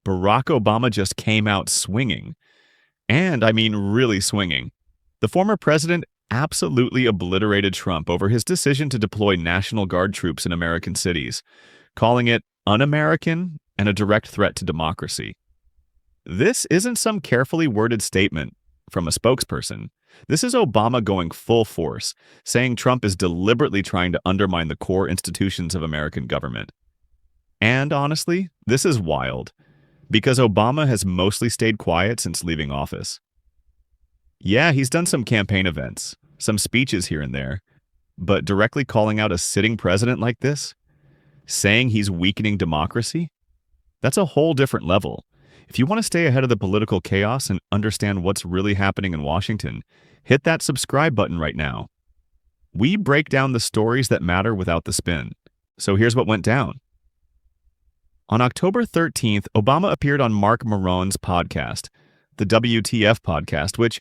Barack Obama just came out swinging. And I mean really swinging. The former president absolutely obliterated Trump over his decision to deploy National Guard troops in American cities, calling it un-American and a direct threat to democracy. This isn't some carefully worded statement from a spokesperson. This is Obama going full force, saying Trump is deliberately trying to undermine the core institutions of American government. And honestly, this is wild, because Obama has mostly stayed quiet since leaving office. Yeah, he's done some campaign events, some speeches here and there, but directly calling out a sitting president like this, saying he's weakening democracy, that's a whole different level. If you want to stay ahead of the political chaos and understand what's really happening in Washington, hit that subscribe button right now. We break down the stories that matter without the spin. So here's what went down. On October 13th, Obama appeared on Mark Maron's podcast, the WTF podcast, which,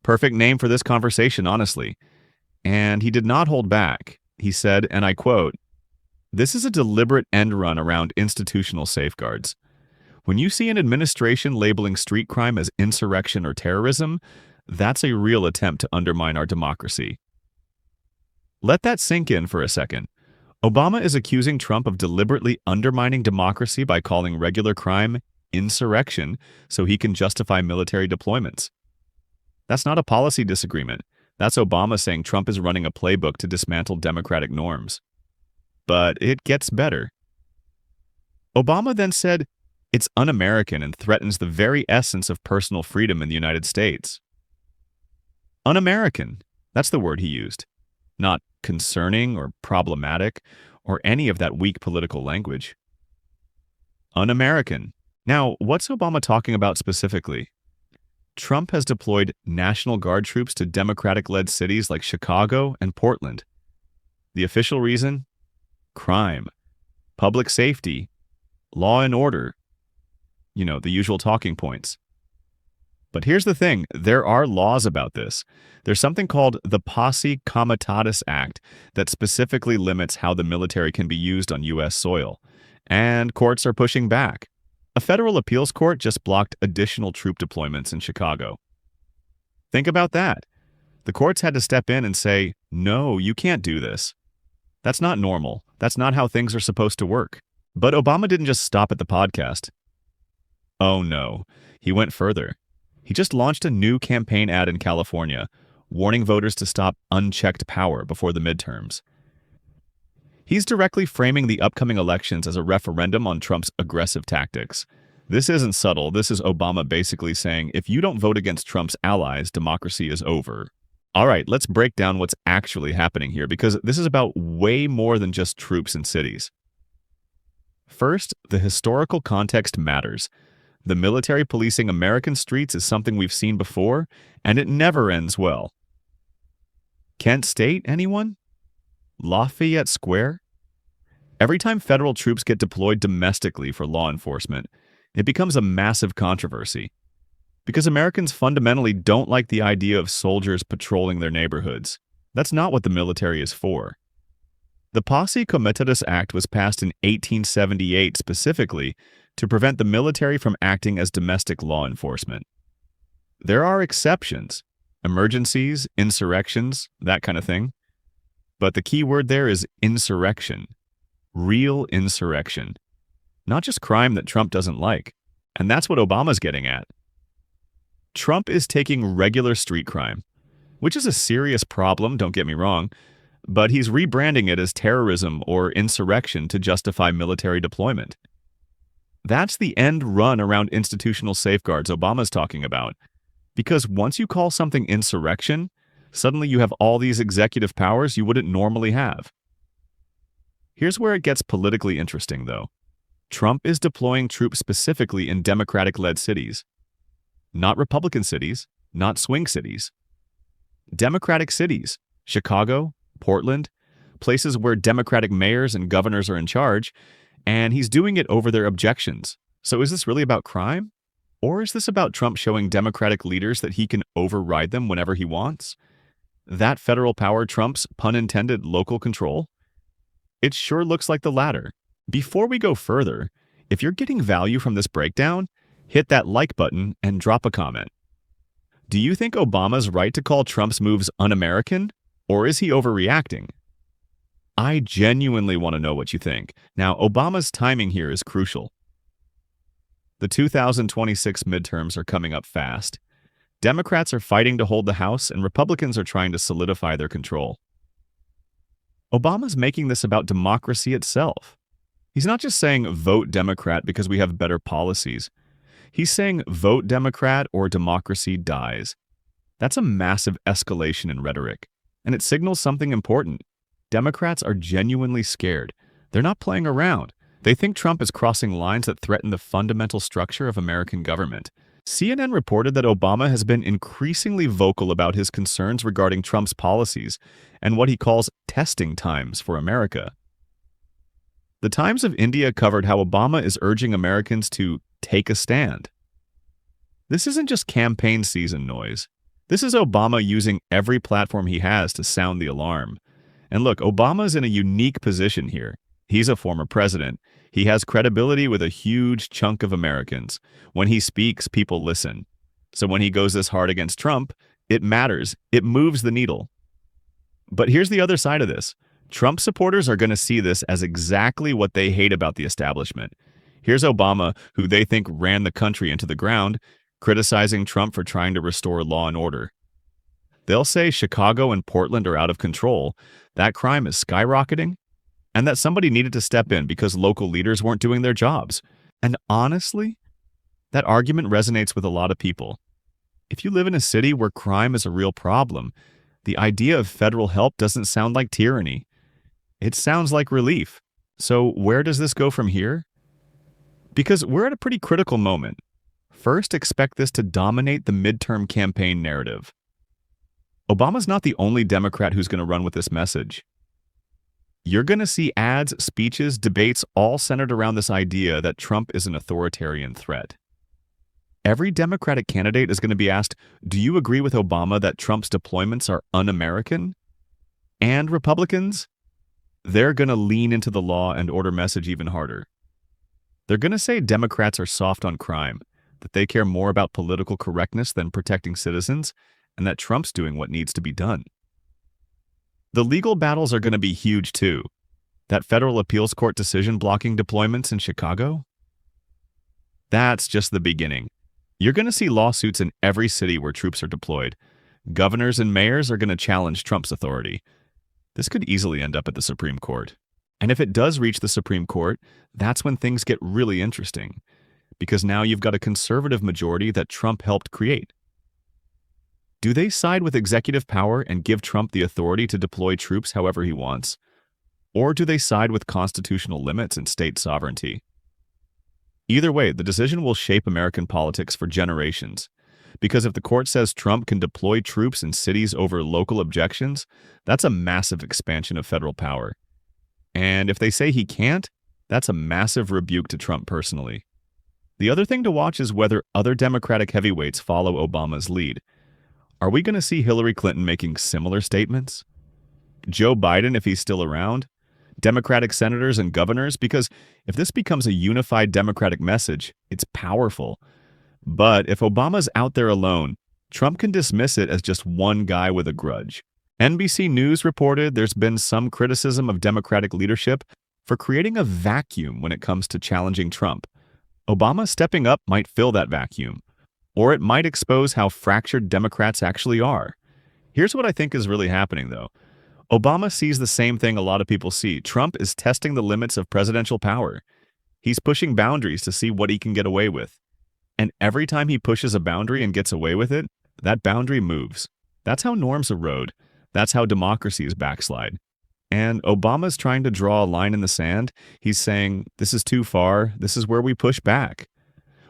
perfect name for this conversation, honestly. And he did not hold back. He said, and I quote, "This is a deliberate end run around institutional safeguards. When you see an administration labeling street crime as insurrection or terrorism, that's a real attempt to undermine our democracy." Let that sink in for a second. Obama is accusing Trump of deliberately undermining democracy by calling regular crime insurrection so he can justify military deployments. That's not a policy disagreement. That's Obama saying Trump is running a playbook to dismantle democratic norms. But it gets better. Obama then said it's un-American and threatens the very essence of personal freedom in the United States. Un-American, that's the word he used. Not concerning or problematic or any of that weak political language. Un-American. Now, what's Obama talking about specifically? Trump has deployed National Guard troops to Democratic-led cities like Chicago and Portland. The official reason? Crime, public safety, law and order. You know, the usual talking points. But here's the thing, there are laws about this. There's something called the Posse Comitatus Act that specifically limits how the military can be used on U.S. soil. And courts are pushing back. A federal appeals court just blocked additional troop deployments in Chicago. Think about that. The courts had to step in and say, no, you can't do this. That's not normal. That's not how things are supposed to work. But Obama didn't just stop at the podcast. Oh no, he went further. He just launched a new campaign ad in California, warning voters to stop unchecked power before the midterms. He's directly framing the upcoming elections as a referendum on Trump's aggressive tactics. This isn't subtle. This is Obama basically saying, if you don't vote against Trump's allies, democracy is over. All right, let's break down what's actually happening here, because this is about way more than just troops in cities. First, the historical context matters. The military policing American streets is something we've seen before, and it never ends well. Kent State, anyone? Lafayette Square? Every time federal troops get deployed domestically for law enforcement, it becomes a massive controversy. Because Americans fundamentally don't like the idea of soldiers patrolling their neighborhoods. That's not what the military is for. The Posse Comitatus Act was passed in 1878 specifically to prevent the military from acting as domestic law enforcement. There are exceptions, emergencies, insurrections, that kind of thing. But the key word there is insurrection. Real insurrection. Not just crime that Trump doesn't like. And that's what Obama's getting at. Trump is taking regular street crime, which is a serious problem, don't get me wrong, but he's rebranding it as terrorism or insurrection to justify military deployment. That's the end run around institutional safeguards Obama's talking about. Because once you call something insurrection, suddenly you have all these executive powers you wouldn't normally have. Here's where it gets politically interesting, though. Trump is deploying troops specifically in Democratic-led cities. Not Republican cities, not swing cities. Democratic cities, Chicago, Portland, places where Democratic mayors and governors are in charge, and he's doing it over their objections. So is this really about crime? Or is this about Trump showing Democratic leaders that he can override them whenever he wants? That federal power trumps, pun intended, local control? It sure looks like the latter. Before we go further, If you're getting value from this breakdown, hit that like button and drop a comment. Do you think Obama's right to call Trump's moves un-American, or is he overreacting? I genuinely want to know what you think. Now, Obama's timing here is crucial. The 2026 midterms are coming up fast. Democrats are fighting to hold the House, and Republicans are trying to solidify their control. Obama's making this about democracy itself. He's not just saying vote Democrat because we have better policies. He's saying vote Democrat or democracy dies. That's a massive escalation in rhetoric, and it signals something important. Democrats are genuinely scared. They're not playing around. They think Trump is crossing lines that threaten the fundamental structure of American government. CNN reported that Obama has been increasingly vocal about his concerns regarding Trump's policies and what he calls testing times for America. The Times of India covered how Obama is urging Americans to take a stand. This isn't just campaign season noise. This is Obama using every platform he has to sound the alarm. And look, Obama's in a unique position here. He's a former president. He has credibility with a huge chunk of Americans. When he speaks, people listen. So when he goes this hard against Trump, it matters. It moves the needle. But here's the other side of this. Trump supporters are going to see this as exactly what they hate about the establishment. Here's Obama, who they think ran the country into the ground, criticizing Trump for trying to restore law and order. They'll say Chicago and Portland are out of control, that crime is skyrocketing, and that somebody needed to step in because local leaders weren't doing their jobs. And honestly, that argument resonates with a lot of people. If you live in a city where crime is a real problem, the idea of federal help doesn't sound like tyranny. It sounds like relief. So where does this go from here? Because we're at a pretty critical moment. First, expect this to dominate the midterm campaign narrative. Obama's not the only Democrat who's going to run with this message. You're going to see ads, speeches, debates all centered around this idea that Trump is an authoritarian threat. Every Democratic candidate is going to be asked, do you agree with Obama that Trump's deployments are un-American? And Republicans, they're going to lean into the law and order message even harder. They're going to say Democrats are soft on crime, that they care more about political correctness than protecting citizens, and that Trump's doing what needs to be done. The legal battles are going to be huge too. That federal appeals court decision blocking deployments in Chicago? That's just the beginning. You're going to see lawsuits in every city where troops are deployed. Governors and mayors are going to challenge Trump's authority. This could easily end up at the Supreme Court. And if it does reach the Supreme Court, that's when things get really interesting. Because now you've got a conservative majority that Trump helped create. Do they side with executive power and give Trump the authority to deploy troops however he wants? Or do they side with constitutional limits and state sovereignty? Either way, the decision will shape American politics for generations. Because if the court says Trump can deploy troops in cities over local objections, that's a massive expansion of federal power. And if they say he can't, that's a massive rebuke to Trump personally. The other thing to watch is whether other Democratic heavyweights follow Obama's lead. Are we going to see Hillary Clinton making similar statements? Joe Biden, if he's still around? Democratic senators and governors? Because if this becomes a unified Democratic message, it's powerful. But if Obama's out there alone, Trump can dismiss it as just one guy with a grudge. NBC News reported there's been some criticism of Democratic leadership for creating a vacuum when it comes to challenging Trump. Obama stepping up might fill that vacuum. Or it might expose how fractured Democrats actually are. Here's what I think is really happening, though. Obama sees the same thing a lot of people see. Trump is testing the limits of presidential power. He's pushing boundaries to see what he can get away with. And every time he pushes a boundary and gets away with it, that boundary moves. That's how norms erode. That's how democracies backslide. And Obama's trying to draw a line in the sand. He's saying, this is too far. This is where we push back.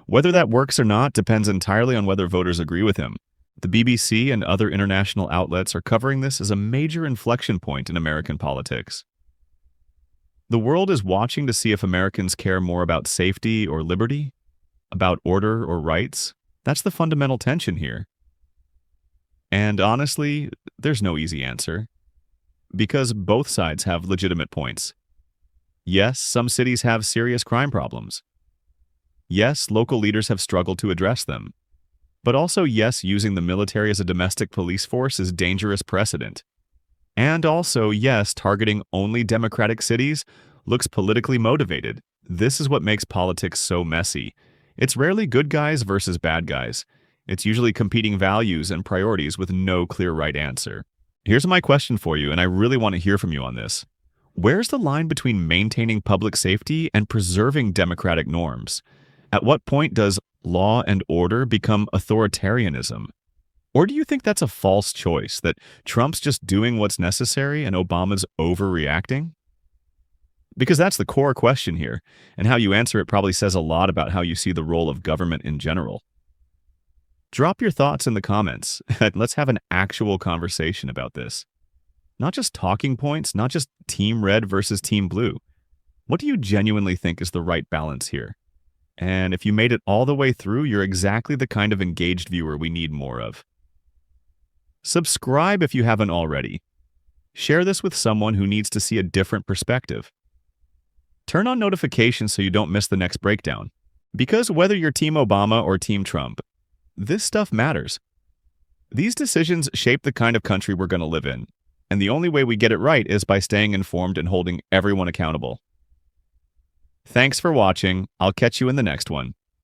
Whether that works or not depends entirely on whether voters agree with him. The BBC and other international outlets are covering this as a major inflection point in American politics. The world is watching to see if Americans care more about safety or liberty, about order or rights. That's the fundamental tension here. And honestly, there's no easy answer. Because both sides have legitimate points. Yes, some cities have serious crime problems. Yes, local leaders have struggled to address them. But also, yes, using the military as a domestic police force is dangerous precedent. And also, yes, targeting only democratic cities looks politically motivated. This is what makes politics so messy. It's rarely good guys versus bad guys. It's usually competing values and priorities with no clear right answer. Here's my question for you, and I really want to hear from you on this. Where's the line between maintaining public safety and preserving democratic norms? At what point does law and order become authoritarianism? Or do you think that's a false choice, that Trump's just doing what's necessary and Obama's overreacting? Because that's the core question here, and how you answer it probably says a lot about how you see the role of government in general. Drop your thoughts in the comments, and let's have an actual conversation about this. Not just talking points, not just Team Red versus Team Blue. What do you genuinely think is the right balance here? And if you made it all the way through, you're exactly the kind of engaged viewer we need more of. Subscribe if you haven't already. Share this with someone who needs to see a different perspective. Turn on notifications so you don't miss the next breakdown. Because whether you're Team Obama or Team Trump, this stuff matters. These decisions shape the kind of country we're going to live in, and the only way we get it right is by staying informed and holding everyone accountable. Thanks for watching. I'll catch you in the next one.